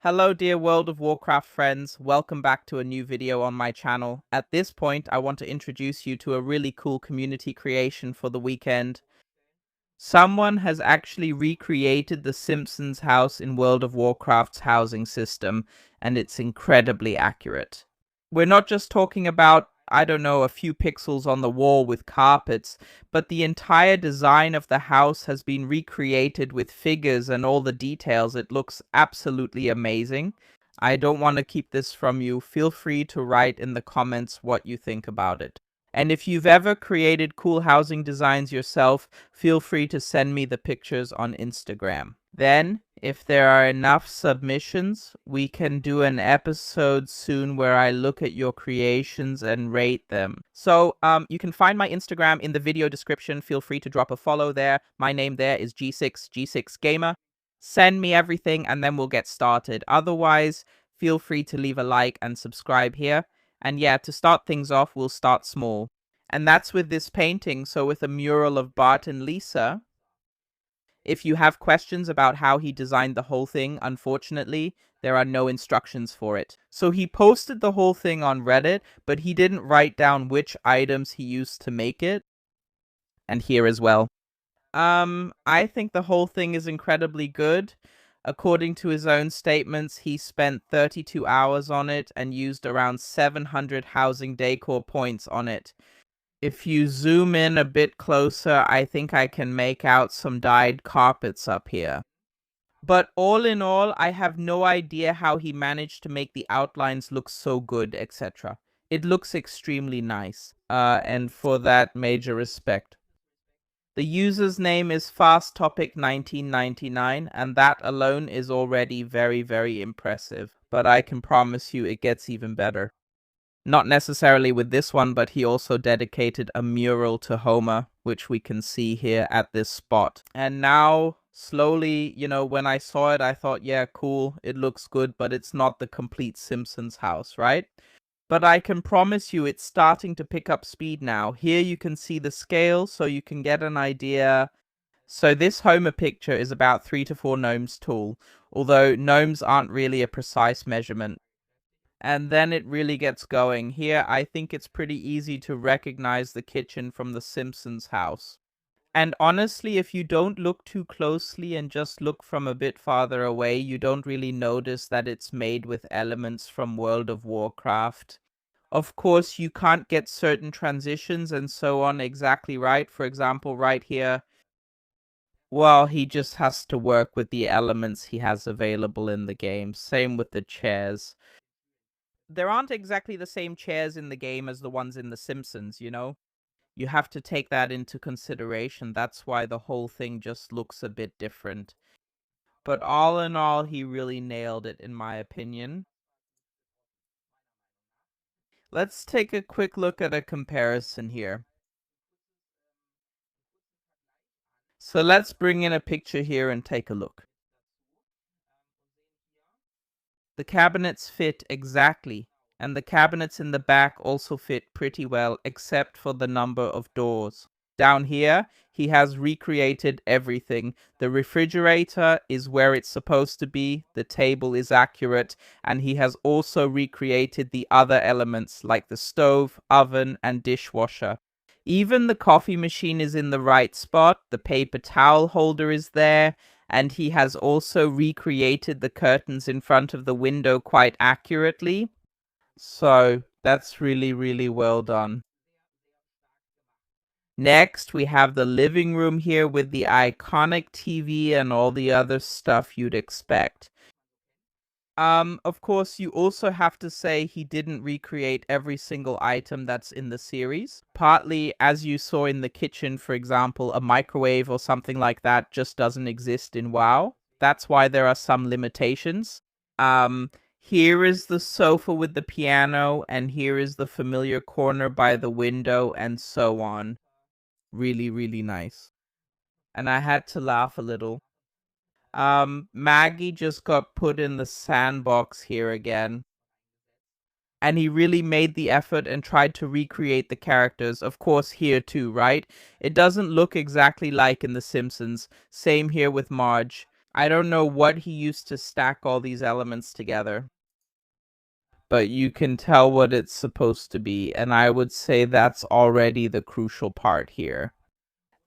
Hello dear World of Warcraft friends, welcome back to a new video on my channel. At this point, I want to introduce you to a really cool community creation for the weekend. Someone has actually recreated the Simpsons house in World of Warcraft's housing system, and it's incredibly accurate. We're not just talking about, I don't know, a few pixels on the wall with carpets, but the entire design of the house has been recreated with figures and all the details. It looks absolutely amazing. I don't want to keep this from you. Feel free to write in the comments what you think about it. And if you've ever created cool housing designs yourself, feel free to send me the pictures on Instagram. Then, if there are enough submissions, we can do an episode soon where I look at your creations and rate them. So, you can find my Instagram in the video description. Feel free to drop a follow there. My name there is G6Gamer. Send me everything and then we'll get started. Otherwise, feel free to leave a like and subscribe here. And yeah, to start things off, we'll start small. And that's with this painting. So with a mural of Bart and Lisa. If you have questions about how he designed the whole thing, unfortunately, there are no instructions for it. So he posted the whole thing on Reddit, but he didn't write down which items he used to make it. And here as well. I think the whole thing is incredibly good. According to his own statements, he spent 32 hours on it and used around 700 housing decor points on it. If you zoom in a bit closer, I think I can make out some dyed carpets up here. But all in all, I have no idea how he managed to make the outlines look so good, etc. It looks extremely nice, and for that, major respect. The user's name is FastTopic1999, and that alone is already very, very impressive. But I can promise you it gets even better. Not necessarily with this one, but he also dedicated a mural to Homer, which we can see here at this spot. And now, slowly, when I saw it, I thought, yeah, cool, it looks good, but it's not the complete Simpsons house, right? But I can promise you it's starting to pick up speed now. Here you can see the scale, so you can get an idea. So this Homer picture is about 3 to 4 gnomes tall, although gnomes aren't really a precise measurement. And then it really gets going. Here, I think it's pretty easy to recognize the kitchen from the Simpsons house. And honestly, if you don't look too closely and just look from a bit farther away, you don't really notice that it's made with elements from World of Warcraft. Of course, you can't get certain transitions and so on exactly right. For example, right here, well, he just has to work with the elements he has available in the game. Same with the chairs. There aren't exactly the same chairs in the game as the ones in The Simpsons, You have to take that into consideration. That's why the whole thing just looks a bit different. But all in all, he really nailed it, in my opinion. Let's take a quick look at a comparison here. So let's bring in a picture here and take a look. The cabinets fit exactly, and the cabinets in the back also fit pretty well, except for the number of doors. Down here, he has recreated everything. The refrigerator is where it's supposed to be, the table is accurate, and he has also recreated the other elements like the stove, oven, and dishwasher. Even the coffee machine is in the right spot, the paper towel holder is there, and he has also recreated the curtains in front of the window quite accurately. So that's really, really well done. Next, we have the living room here with the iconic TV and all the other stuff you'd expect. Of course, you also have to say he didn't recreate every single item that's in the series. Partly, as you saw in the kitchen, for example, a microwave or something like that just doesn't exist in WoW. That's why there are some limitations. Here is the sofa with the piano, and here is the familiar corner by the window, and so on. Really, really nice. And I had to laugh a little. Maggie just got put in the sandbox here again. And he really made the effort and tried to recreate the characters, of course here too, right? It doesn't look exactly like in The Simpsons. Same here with Marge. I don't know what he used to stack all these elements together, but you can tell what it's supposed to be, and I would say that's already the crucial part here.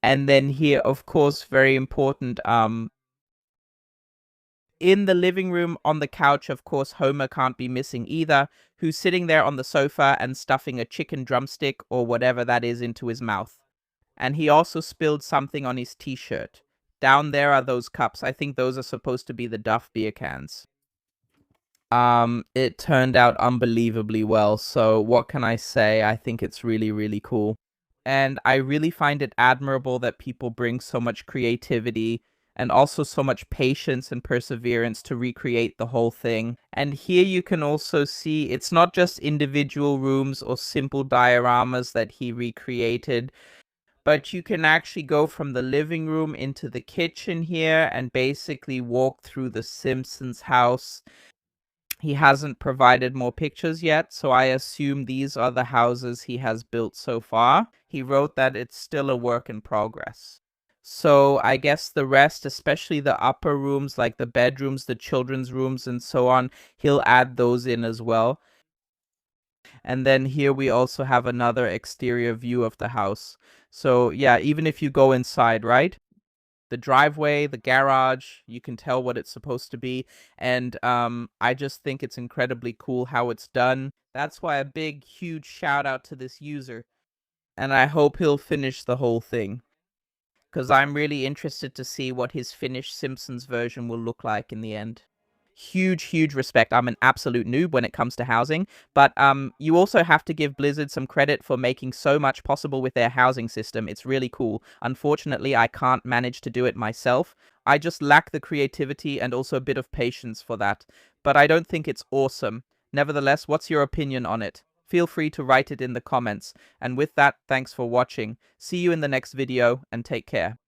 And then here, of course, very important, in the living room on the couch, of course, Homer can't be missing either, who's sitting there on the sofa and stuffing a chicken drumstick or whatever that is into his mouth. And he also spilled something on his t-shirt. Down there are those cups. I think those are supposed to be the Duff beer cans. It turned out unbelievably well, so what can I say? I think it's really, really cool. And I really find it admirable that people bring so much creativity and also so much patience and perseverance to recreate the whole thing. And here you can also see it's not just individual rooms or simple dioramas that he recreated, but you can actually go from the living room into the kitchen here and basically walk through the Simpsons house. He hasn't provided more pictures yet, so I assume these are the houses he has built so far. He wrote that it's still a work in progress. So I guess the rest, especially the upper rooms, like the bedrooms, the children's rooms, and so on, he'll add those in as well. And then here we also have another exterior view of the house. So yeah, even if you go inside, right? The driveway, the garage, you can tell what it's supposed to be. And I just think it's incredibly cool how it's done. That's why a big, huge shout out to this user. And I hope he'll finish the whole thing, because I'm really interested to see what his finished Simpsons version will look like in the end. Huge, huge respect. I'm an absolute noob when it comes to housing, but you also have to give Blizzard some credit for making so much possible with their housing system. It's really cool. Unfortunately, I can't manage to do it myself. I just lack the creativity and also a bit of patience for that, but I don't think it's awesome. Nevertheless, what's your opinion on it? Feel free to write it in the comments. And with that, thanks for watching. See you in the next video, and take care.